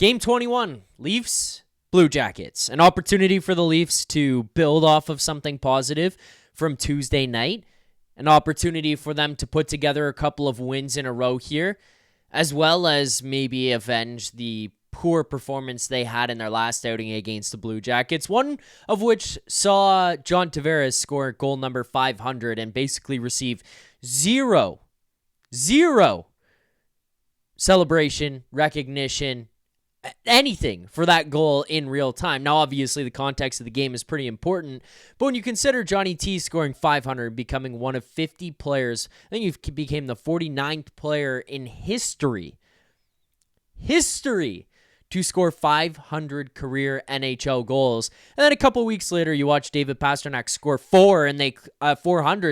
Game 21, Leafs, Blue Jackets. An opportunity for the Leafs to build off of something positive from Tuesday night. An opportunity for them to put together a couple of wins in a row here, as well as maybe avenge the poor performance they had in their last outing against the Blue Jackets, one of which saw John Tavares score goal number 500 and basically receive zero celebration, recognition, anything for that goal in real time. Now, obviously, the context of the game is pretty important, but when you consider Johnny T scoring 500 and becoming one of 50 players, I think he became the 49th player in history to score 500 career NHL goals. And then a couple weeks later, you watch David Pastrnak score 400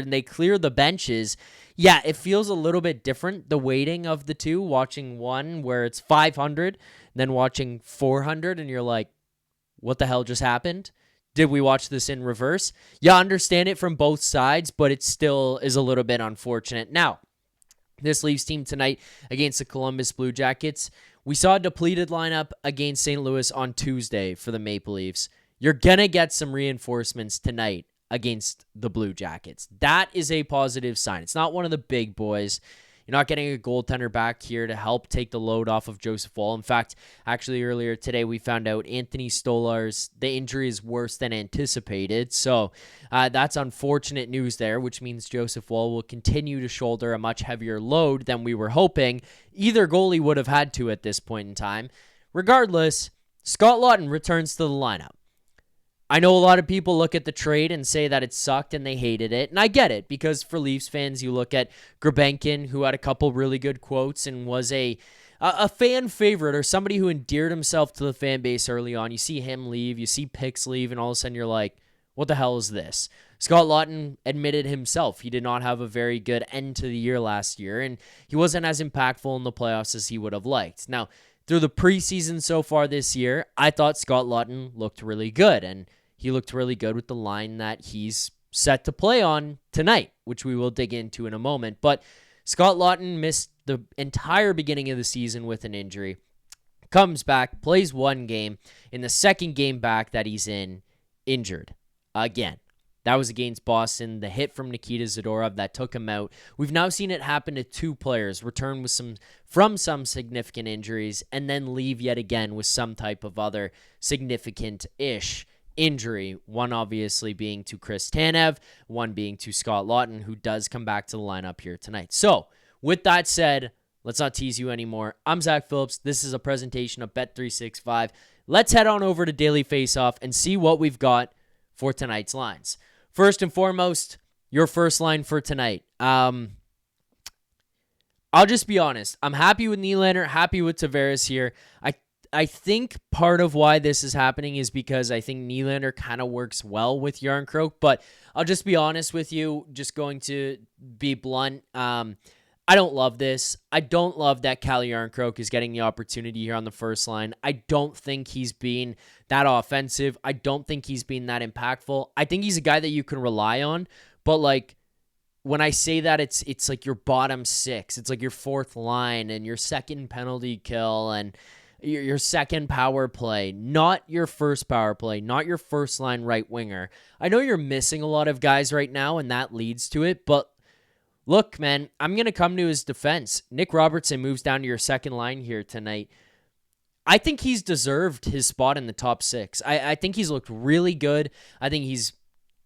and they clear the benches. Yeah, it feels a little bit different, the weighting of the two, watching one where it's 500, then watching 400, and you're like, what the hell just happened? Did we watch this in reverse? Yeah, I understand it from both sides, but it still is a little bit unfortunate. Now, this Leafs team tonight against the Columbus Blue Jackets, we saw a depleted lineup against St. Louis on Tuesday for the Maple Leafs. You're going to get some reinforcements tonight against the Blue Jackets. That is a positive sign. It's not one of the big boys. You're not getting a goaltender back here to help take the load off of Joseph Woll. In fact, actually earlier today we found out Anthony Stolarz, the injury is worse than anticipated. So that's unfortunate news there, which means Joseph Woll will continue to shoulder a much heavier load than we were hoping. Either goalie would have had to at this point in time. Regardless, Scott Laughton returns to the lineup. I know a lot of people look at the trade and say that it sucked and they hated it, and I get it, because for Leafs fans, you look at Grebenkin, who had a couple really good quotes and was a fan favorite or somebody who endeared himself to the fan base early on. You see him leave, you see Picks leave, and all of a sudden you're like, what the hell is this? Scott Laughton admitted himself he did not have a very good end to the year last year, and he wasn't as impactful in the playoffs as he would have liked. Now, through the preseason so far this year, I thought Scott Laughton looked really good, and he looked really good with the line that he's set to play on tonight, which we will dig into in a moment. But Scott Laughton missed the entire beginning of the season with an injury, comes back, plays one game, in the second game back that he's in, injured again. That was against Boston, the hit from Nikita Zadorov that took him out. We've now seen it happen to two players, return with from some significant injuries, and then leave yet again with some type of other significant-ish injury, one obviously being to Chris Tanev, one being to Scott Laughton, who does come back to the lineup here tonight. So, with that said, let's not tease you anymore. I'm Zack Phillips. This is a presentation of Bet365. Let's head on over to Daily Faceoff and see what we've got for tonight's lines. First and foremost, your first line for tonight. I'll just be honest. I'm happy with Nylander, happy with Tavares here. I think part of why this is happening is because I think Nylander kind of works well with Järnkrok, but I'll just be honest with you, just going to be blunt. I don't love this. I don't love that Calle Järnkrok is getting the opportunity here on the first line. I don't think he's being that offensive. I don't think he's being that impactful. I think he's a guy that you can rely on, but like when I say that, it's like your bottom six. It's like your fourth line and your second penalty kill and your second power play, not your first power play, not your first line right winger. I know you're missing a lot of guys right now, and that leads to it, but look, man, I'm going to come to his defense. Nic Robertson moves down to your second line here tonight. I think he's deserved his spot in the top six. I think he's looked really good. I think he's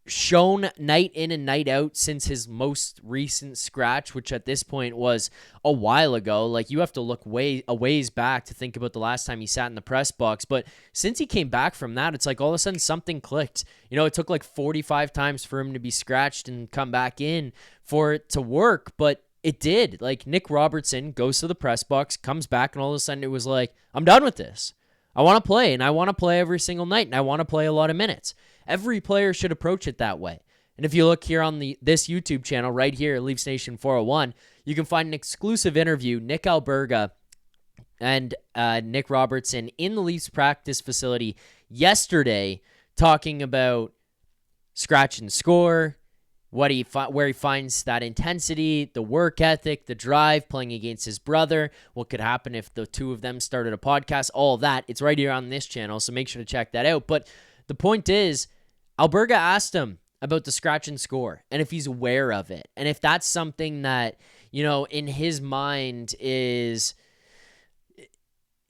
shown night in and night out since his most recent scratch, which at this point was a while ago. Like, you have to look a ways back to think about the last time he sat in the press box. But since he came back from that, it's like all of a sudden something clicked. You know, it took like 45 times for him to be scratched and come back in for it to work, but it did. Like, Nic Robertson goes to the press box, comes back, and all of a sudden it was like, I'm done with this. I want to play, and I want to play every single night, and I want to play a lot of minutes. Every player should approach it that way. And if you look here on this YouTube channel right here, Leafs Nation 401, you can find an exclusive interview, Nick Alberga and Nic Robertson in the Leafs practice facility yesterday talking about scratch and score, where he finds that intensity, the work ethic, the drive, playing against his brother, what could happen if the two of them started a podcast, all of that. It's right here on this channel, so make sure to check that out. But the point is, Alberga asked him about the scratch and score and if he's aware of it. And if that's something that, in his mind is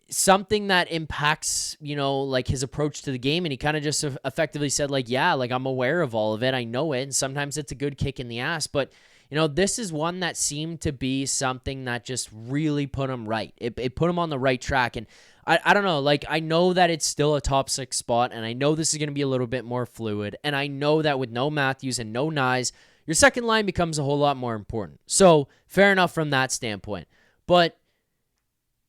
something that impacts, like his approach to the game. And he kind of just effectively said I'm aware of all of it. I know it. And sometimes it's a good kick in the ass, but this is one that seemed to be something that just really put him right. It put him on the right track. And I don't know, I know that it's still a top 6 spot, and I know this is going to be a little bit more fluid, and I know that with no Matthews and no Knies, your second line becomes a whole lot more important. So, fair enough from that standpoint. But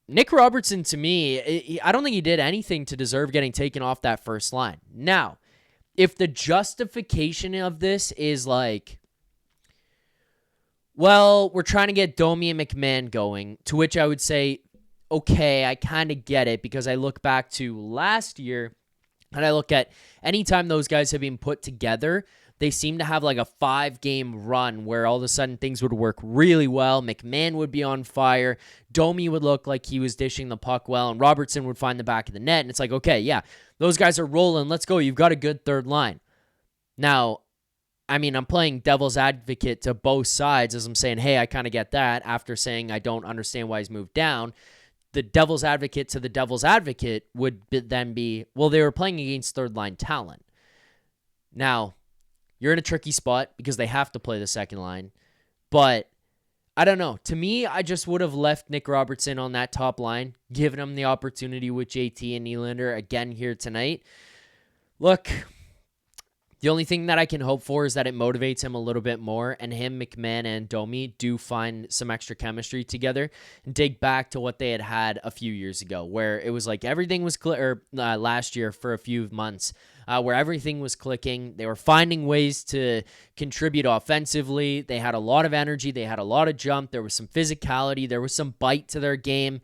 Nic Robertson, to me, I don't think he did anything to deserve getting taken off that first line. Now, if the justification of this is we're trying to get Domi and McMann going, to which I would say, okay, I kind of get it, because I look back to last year and I look at anytime those guys have been put together, they seem to have a 5-game run where all of a sudden things would work really well. McMann would be on fire. Domi would look like he was dishing the puck well, and Robertson would find the back of the net. And it's okay, yeah, those guys are rolling. Let's go. You've got a good third line. Now, I'm playing devil's advocate to both sides as I'm saying, hey, I kind of get that, after saying I don't understand why he's moved down. The devil's advocate to the devil's advocate would then be, well, they were playing against third-line talent. Now, you're in a tricky spot because they have to play the second line. But, I don't know. To me, I just would have left Nic Robertson on that top line, given him the opportunity with JT and Nylander again here tonight. Look, the only thing that I can hope for is that it motivates him a little bit more, and him, McMann, and Domi do find some extra chemistry together and dig back to what they had a few years ago, where it was everything was last year for a few months, where everything was clicking. They were finding ways to contribute offensively. They had a lot of energy. They had a lot of jump. There was some physicality. There was some bite to their game.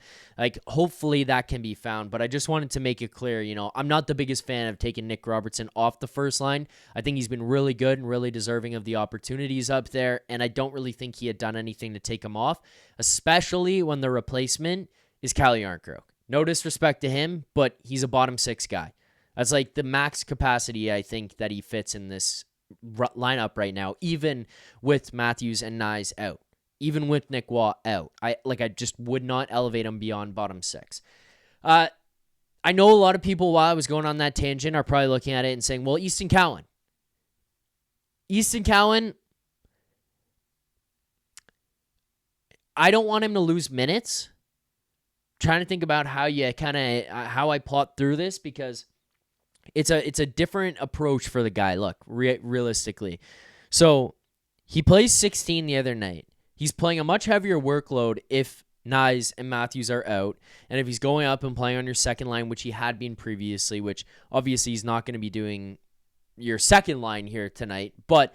Hopefully that can be found. But I just wanted to make it clear, I'm not the biggest fan of taking Nic Robertson off the first line. I think he's been really good and really deserving of the opportunities up there. And I don't really think he had done anything to take him off, especially when the replacement is Järnkrok. No disrespect to him, but he's a bottom 6 guy. That's the max capacity I think that he fits in this lineup right now, even with Matthews and Knies out. Even with Nick Waugh out. I just would not elevate him beyond bottom 6. I know a lot of people, while I was going on that tangent, are probably looking at it and saying, well, Easton Cowan. Easton Cowan, I don't want him to lose minutes. I'm trying to think about how I plot through this, because it's a different approach for the guy. Look, realistically. So, he plays 16 the other night. He's playing a much heavier workload if Knies and Matthews are out, and if he's going up and playing on your second line, which he had been previously, which obviously he's not going to be doing your second line here tonight. But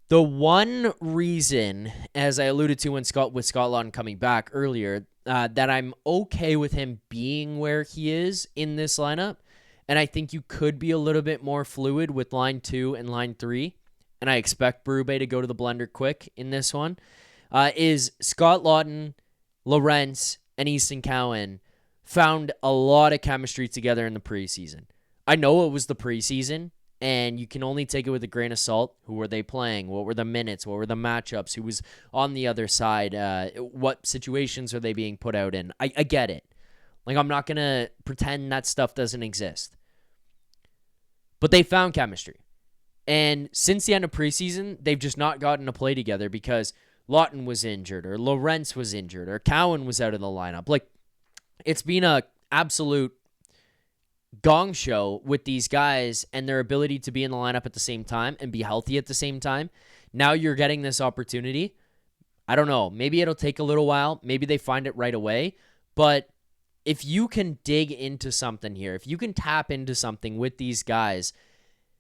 the one reason, as I alluded to with Scott Laughton coming back earlier, that I'm okay with him being where he is in this lineup, and I think you could be a little bit more fluid with line 2 and line 3, and I expect Berube to go to the blender quick in this one, is Scott Laughton, Lorenz, and Easton Cowan found a lot of chemistry together in the preseason. I know it was the preseason, and you can only take it with a grain of salt. Who were they playing? What were the minutes? What were the matchups? Who was on the other side? What situations are they being put out in? I get it. I'm not going to pretend that stuff doesn't exist. But they found chemistry. And since the end of preseason, they've just not gotten to play together because Laughton was injured, or Lorenz was injured, or Cowan was out of the lineup. It's been a absolute gong show with these guys and their ability to be in the lineup at the same time and be healthy at the same time. Now you're getting this opportunity. I don't know. Maybe it'll take a little while. Maybe they find it right away. But if you can dig into something here, if you can tap into something with these guys,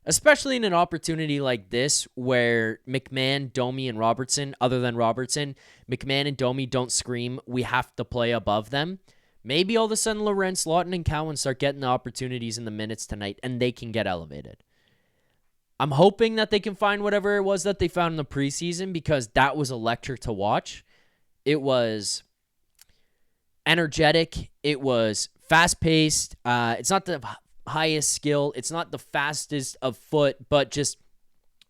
especially in an opportunity like this where McMann, Domi, and Robertson, other than Robertson, McMann and Domi don't scream, we have to play above them. Maybe all of a sudden Laughton, and Cowan start getting the opportunities in the minutes tonight and they can get elevated. I'm hoping that they can find whatever it was that they found in the preseason, because that was electric to watch. It was energetic. It was fast-paced. It's not the highest skill. It's not the fastest of foot, but just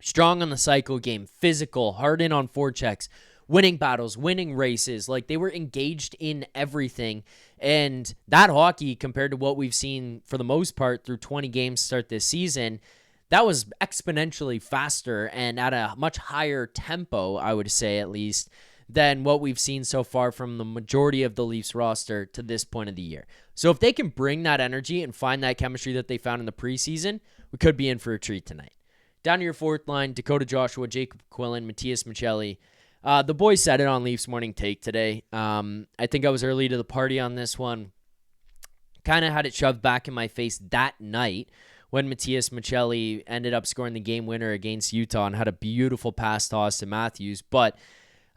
strong on the cycle game, physical, hard in on forechecks, winning battles, winning races. Like, they were engaged in everything. And that hockey, compared to what we've seen for the most part through 20 games to start this season, that was exponentially faster and at a much higher tempo, I would say at least, than what we've seen so far from the majority of the Leafs roster to this point of the year. So if they can bring that energy and find that chemistry that they found in the preseason, we could be in for a treat tonight. Down to your fourth line, Dakota Joshua, Jacob Quillen, Matthias Maccelli. The boys said it on Leafs Morning Take today. I think I was early to the party on this one. Kind of had it shoved back in my face that night when Matthias Maccelli ended up scoring the game winner against Utah and had a beautiful pass to Auston Matthews. But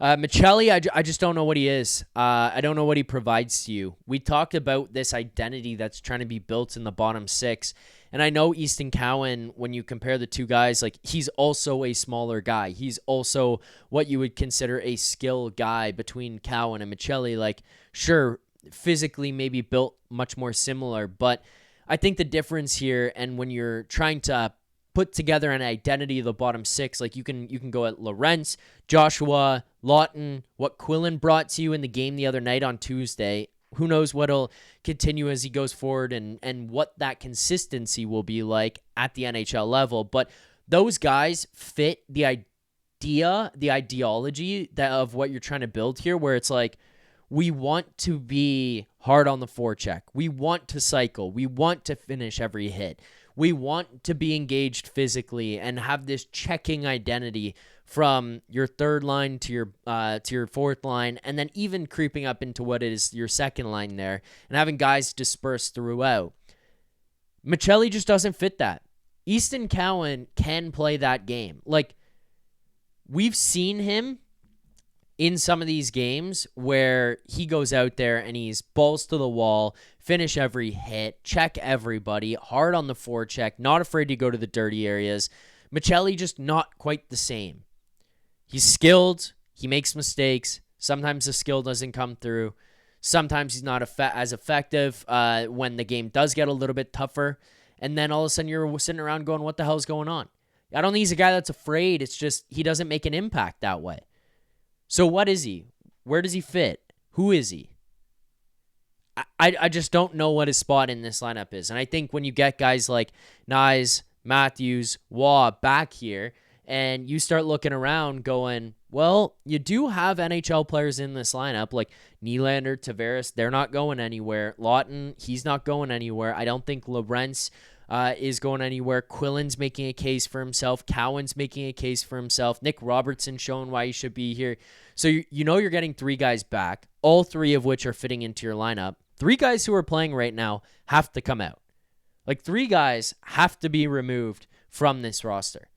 Maccelli, I just don't know what he is. I don't know what he provides to you. We talked about this identity that's trying to be built in the bottom six. And I know Easton Cowan, when you compare the two guys, like, he's also a smaller guy. He's also what you would consider a skill guy between Cowan and Maccelli. Like, sure, physically maybe built much more similar, but I think the difference here, and when you're trying to put together an identity of the bottom six, like, you can go at Lorentz, Joshua, Laughton, what Quillen brought to you in the game the other night on Tuesday. Who knows what'll continue as he goes forward and what that consistency will be like at the NHL level. But those guys fit the idea, the ideology of what you're trying to build here, where it's like, we want to be hard on the forecheck. We want to cycle. We want to finish every hit. We want to be engaged physically and have this checking identity from your third line to your fourth line, and then even creeping up into what is your second line there, and having guys dispersed throughout. Maccelli just doesn't fit that. Easton Cowan can play that game. Like, we've seen him in some of these games where he goes out there and he's balls to the wall, finish every hit, check everybody, hard on the forecheck, not afraid to go to the dirty areas. Maccelli just not quite the same. He's skilled. He makes mistakes. Sometimes the skill doesn't come through. Sometimes he's not as effective when the game does get a little bit tougher. And then all of a sudden you're sitting around going, what the hell's going on? I don't think he's a guy that's afraid. It's just he doesn't make an impact that way. So what is he? Where does he fit? Who is he? I just don't know what his spot in this lineup is. And I think when you get guys like Knies, Matthews, Waugh back here, and you start looking around going, well, you do have NHL players in this lineup, like Nylander, Tavares, they're not going anywhere. Laughton, he's not going anywhere. I don't think Lorenz is going anywhere. Quillen's making a case for himself. Cowan's making a case for himself. Nic Robertson showing why he should be here. So you know you're getting three guys back, all three of which are fitting into your lineup. Three guys who are playing right now have to come out. Like, three guys have to be removed from this roster.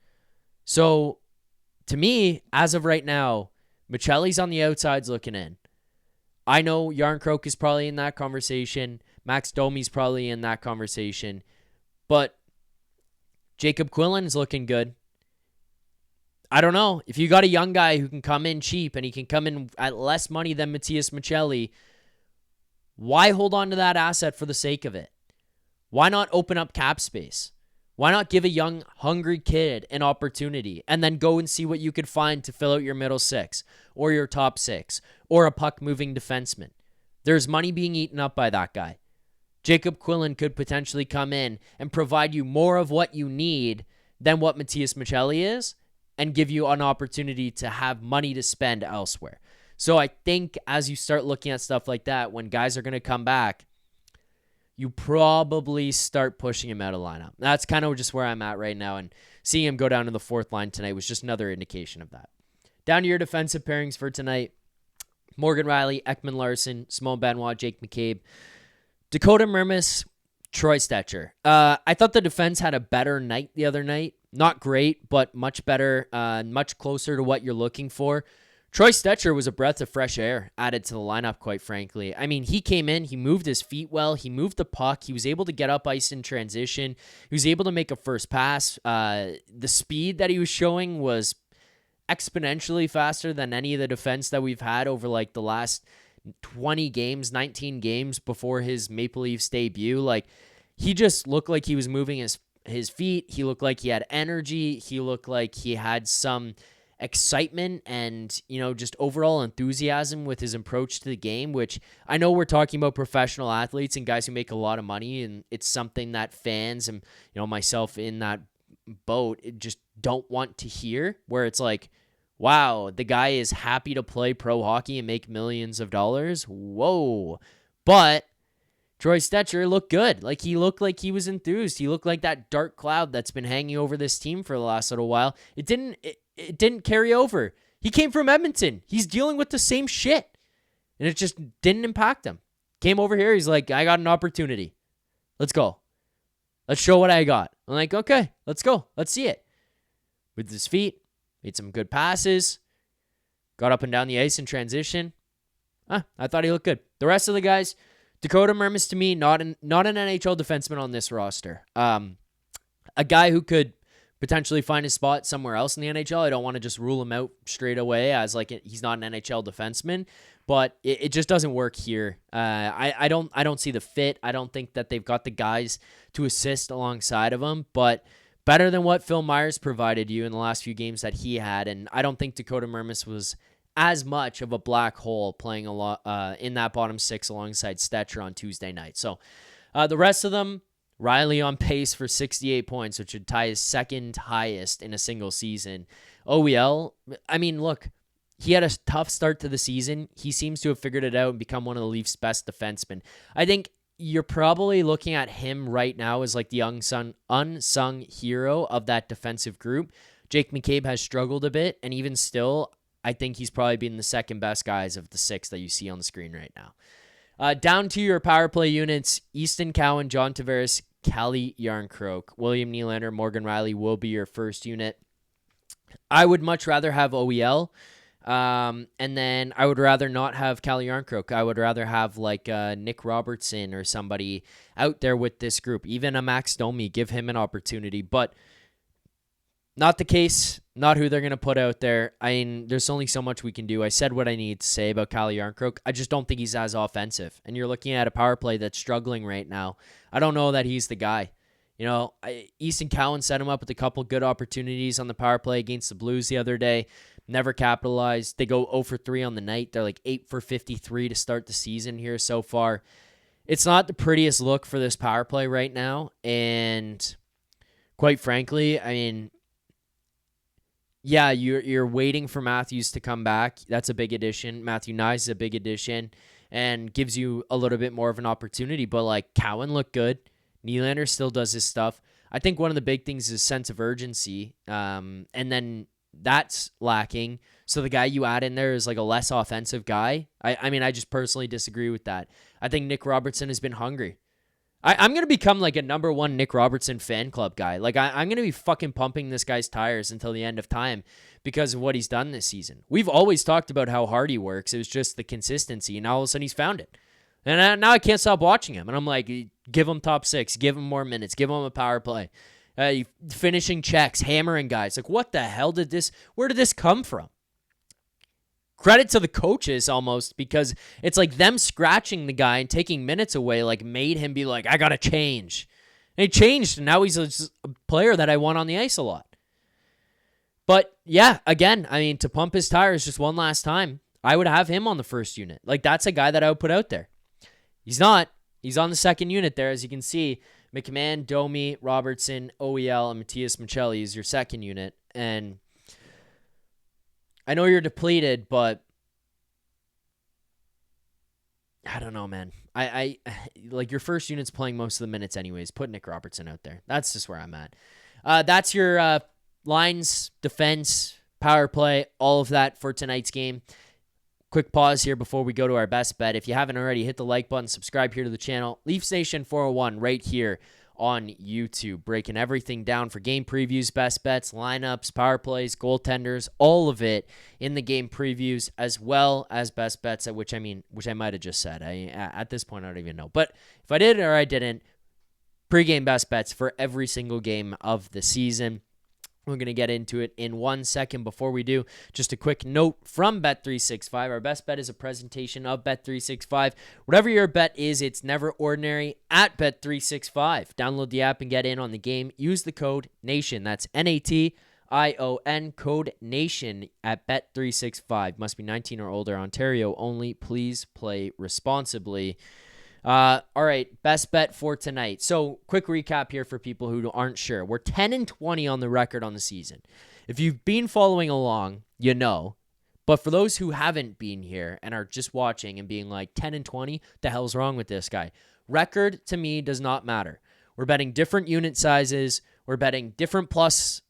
So, to me, as of right now, Maccelli's on the outsides looking in. I know Järnkrok is probably in that conversation. Max Domi's probably in that conversation. But Jacob Quillen is looking good. I don't know. If you got a young guy who can come in cheap and he can come in at less money than Matthias Maccelli, why hold on to that asset for the sake of it? Why not open up cap space? Why not give a young, hungry kid an opportunity and then go and see what you could find to fill out your middle six or your top six or a puck-moving defenseman? There's money being eaten up by that guy. Jacob Quillen could potentially come in and provide you more of what you need than what Matthias Maccelli is and give you an opportunity to have money to spend elsewhere. So I think as you start looking at stuff like that, when guys are going to come back, you probably start pushing him out of lineup. That's kind of just where I'm at right now, and seeing him go down to the fourth line tonight was just another indication of that. Down to your defensive pairings for tonight: Morgan Rielly, Ekman Larsson, Simone Benoit, Jake McCabe, Dakota Mermis, Troy Stecher. I thought the defense had a better night the other night. Not great, but much better, much closer to what you're looking for. Troy Stecher was a breath of fresh air added to the lineup, quite frankly. I mean, he came in, he moved his feet well, he moved the puck, he was able to get up ice in transition, he was able to make a first pass. The speed that he was showing was exponentially faster than any of the defense that we've had over like the last 20 games, 19 games before his Maple Leafs debut. Like, he just looked like he was moving his feet. He looked like he had energy. He looked like he had some excitement and, just overall enthusiasm with his approach to the game, which I know we're talking about professional athletes and guys who make a lot of money, and it's something that fans and, myself in that boat just don't want to hear, where it's like, wow, the guy is happy to play pro hockey and make millions of dollars. Whoa. But Troy Stecher looked good. Like, he looked like he was enthused. He looked like that dark cloud that's been hanging over this team for the last little while. It didn't carry over. He came from Edmonton. He's dealing with the same shit. And it just didn't impact him. Came over here. He's like, I got an opportunity. Let's go. Let's show what I got. I'm like, okay, let's go. Let's see it. With his feet, made some good passes. Got up and down the ice in transition. I thought he looked good. The rest of the guys, Dakota Mermis, to me, not an NHL defenseman on this roster. A guy who could potentially find his spot somewhere else in the NHL. I don't want to just rule him out straight away as like he's not an NHL defenseman, but it just doesn't work here. I don't see the fit. I don't think that they've got the guys to assist alongside of him, but better than what Phil Myers provided you in the last few games that he had, and I don't think Dakota Mermis was as much of a black hole playing a lot in that bottom six alongside Stecher on Tuesday night. So the rest of them, Rielly on pace for 68 points, which would tie his second highest in a single season. OEL, I mean, look, he had a tough start to the season. He seems to have figured it out and become one of the Leafs' best defensemen. I think you're probably looking at him right now as like the unsung hero of that defensive group. Jake McCabe has struggled a bit, and even still, I think he's probably been the second best guys of the six that you see on the screen right now. Down to your power play units, Easton Cowan, John Tavares, Calle Järnkrok, William Nylander, Morgan Rielly will be your first unit. I would much rather have OEL, and then I would rather not have Calle Järnkrok. I would rather have like Nic Robertson or somebody out there with this group. Even a Max Domi, give him an opportunity, but not the case, not who they're going to put out there. I mean, there's only so much we can do. I said what I need to say about Calle Järnkrok. I just don't think he's as offensive. And you're looking at a power play that's struggling right now. I don't know that he's the guy. Easton Cowan set him up with a couple good opportunities on the power play against the Blues the other day. Never capitalized. They go 0 for 3 on the night. They're like 8 for 53 to start the season here so far. It's not the prettiest look for this power play right now. And quite frankly, I mean, yeah, you're waiting for Matthews to come back. That's a big addition. Matthew Knies is a big addition and gives you a little bit more of an opportunity. But like, Cowan looked good. Nylander still does his stuff. I think one of the big things is sense of urgency. And then that's lacking. So the guy you add in there is like a less offensive guy. I mean, I just personally disagree with that. I think Nic Robertson has been hungry. I'm going to become like a number one Nic Robertson fan club guy. Like, I'm going to be fucking pumping this guy's tires until the end of time because of what he's done this season. We've always talked about how hard he works. It was just the consistency, and now all of a sudden he's found it. And now I can't stop watching him. And I'm like, give him top six, give him more minutes, give him a power play. Finishing checks, hammering guys. Like, what the hell where did this come from? Credit to the coaches almost, because it's like them scratching the guy and taking minutes away like made him be like, I got to change. And he changed, and now he's a player that I want on the ice a lot. But yeah, again, I mean, to pump his tires just one last time, I would have him on the first unit. Like, that's a guy that I would put out there. He's not. He's on the second unit there, as you can see. McMann, Domi, Robertson, OEL, and Matthias Maccelli is your second unit. And I know you're depleted, but I don't know, man. I like, your first unit's playing most of the minutes anyways. Put Nic Robertson out there. That's just where I'm at. That's your lines, defense, power play, all of that for tonight's game. Quick pause here before we go to our best bet. If you haven't already, hit the like button, subscribe here to the channel. Leafs Nation 401 right here on YouTube, breaking everything down for game previews, best bets, lineups, power plays, goaltenders, all of it in the game previews, as well as best bets, which I might have just said. At this point, I don't even know. But if I did or I didn't, pregame best bets for every single game of the season. We're going to get into it in 1 second. Before we do, just a quick note from Bet365. Our best bet is a presentation of Bet365. Whatever your bet is, it's never ordinary at Bet365. Download the app and get in on the game. Use the code NATION. That's NATION, code NATION at Bet365. Must be 19 or older, Ontario only. Please play responsibly. All right, best bet for tonight. So, quick recap here for people who aren't sure. We're 10-20 on the record on the season. If you've been following along, you know. But for those who haven't been here and are just watching and being like 10-20, the hell's wrong with this guy? Record to me does not matter. We're betting different unit sizes. We're betting different plus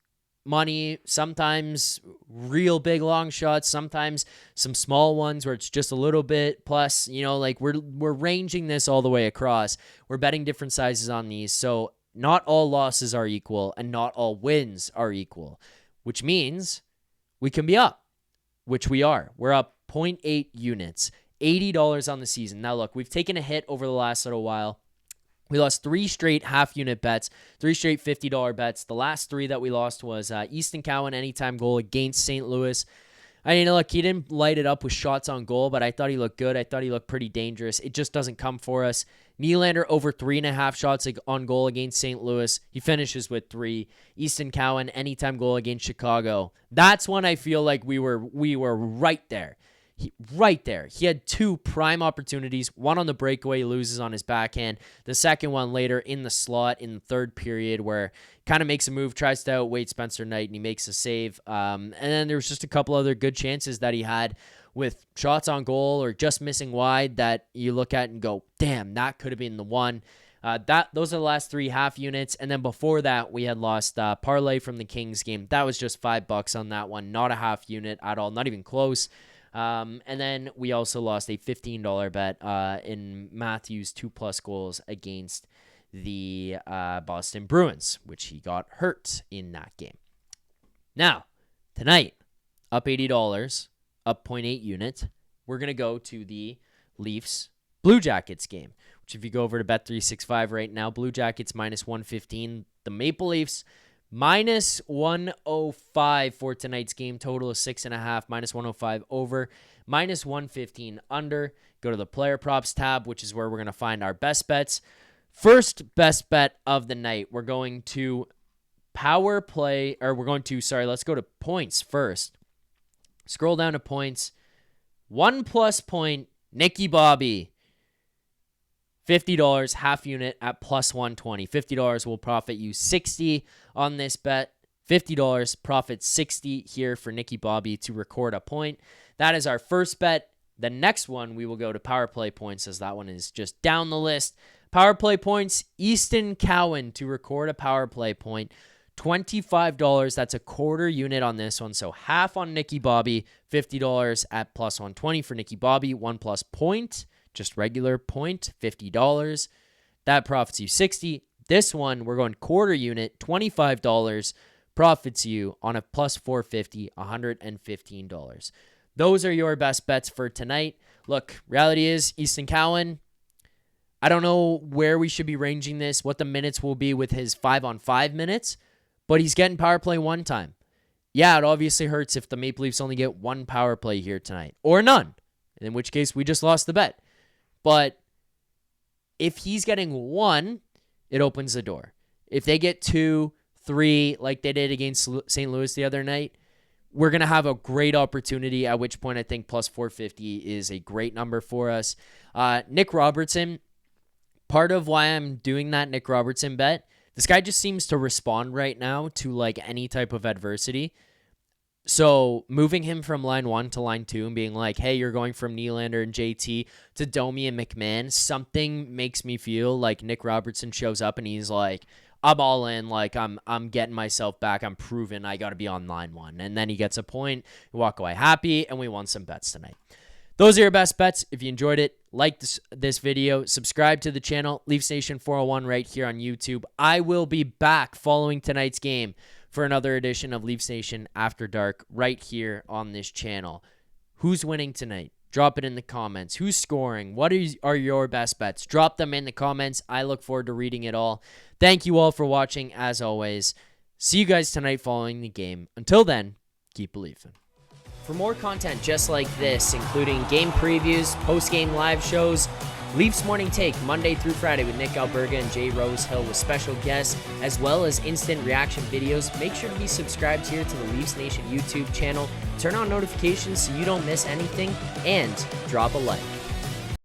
money, sometimes real big long shots, sometimes some small ones where it's just a little bit plus, like we're ranging this all the way across. We're betting different sizes on these. So not all losses are equal and not all wins are equal, which means we can be up, which we are. We're up 0.8 units, $80 on the season. Now look, we've taken a hit over the last little while. We lost 3 straight half-unit bets, 3 straight $50 bets. The last 3 that we lost was Easton Cowan anytime goal against St. Louis. Look, he didn't light it up with shots on goal, but I thought he looked good. I thought he looked pretty dangerous. It just doesn't come for us. Nylander over 3.5 shots on goal against St. Louis. He finishes with 3. Easton Cowan anytime goal against Chicago. That's when I feel like we were right there. Right there. He had 2 prime opportunities. One on the breakaway, he loses on his backhand. The second one later in the slot in the third period where kind of makes a move, tries to outweight Spencer Knight, and he makes a save. And then there was just a couple other good chances that he had with shots on goal or just missing wide that you look at and go, damn, that could have been the one. Those are the last 3 half units. And then before that, we had lost parlay from the Kings game. That was just $5 on that one. Not a half unit at all. Not even close. And then we also lost a $15 bet in Matthews 2+ goals against the Boston Bruins, which he got hurt in that game. Now, tonight, up $80, up 0.8 unit. We're going to go to the Leafs Blue Jackets game, which if you go over to Bet365 right now, Blue Jackets -115. The Maple Leafs -105 for tonight's game. Total of 6.5, -105 over, -115 under. Go to the player props tab, which is where we're going to find our best bets. First best bet of the night. We're going to let's go to points first. Scroll down to points. 1+ point, Nicky Bobby. $50 half unit at +120. $50 will profit you 60 on this bet. $50 profit 60 here for Nicky Bobby to record a point. That is our first bet. The next one, we will go to power play points, as that one is just down the list. Power play points, Easton Cowan to record a power play point. $25. That's a quarter unit on this one. So half on Nicky Bobby, $50 at +120 for Nicky Bobby. 1+ point. Just regular point, $50. That profits you 60. This one, we're going quarter unit, $25. Profits you on a +450, $115. Those are your best bets for tonight. Look, reality is Easton Cowan, I don't know where we should be ranging this, what the minutes will be with his 5-on-5 minutes, but he's getting power play one time. Yeah, it obviously hurts if the Maple Leafs only get 1 power play here tonight, or none, in which case we just lost the bet. But if he's getting 1, it opens the door. If they get 2, 3, like they did against St. Louis the other night, we're going to have a great opportunity, at which point I think +450 is a great number for us. Nic Robertson, part of why I'm doing that Nic Robertson bet, this guy just seems to respond right now to like any type of adversity. So moving him from line 1 to line 2 and being like, hey, you're going from Nylander and JT to Domi and McMann, something makes me feel like Nic Robertson shows up and he's like, I'm all in, like I'm getting myself back, I'm proven I got to be on line 1. And then he gets a point, we walk away happy, and we won some bets tonight. Those are your best bets. If you enjoyed it, like this video, subscribe to the channel, Leafs Nation 401 right here on YouTube. I will be back following tonight's game for another edition of Leafs Nation After Dark right here on this channel. Who's winning tonight? Drop it in the comments. Who's scoring? What are your best bets? Drop them in the comments. I look forward to reading it all. Thank you all for watching, as always. See you guys tonight following the game. Until then, keep believing. For more content just like this, including game previews, post-game live shows, Leafs Morning Take Monday through Friday with Nick Alberga and Jay Rosehill with special guests, as well as instant reaction videos, make sure to be subscribed here to the Leafs Nation YouTube channel. Turn on notifications so you don't miss anything, and drop a like.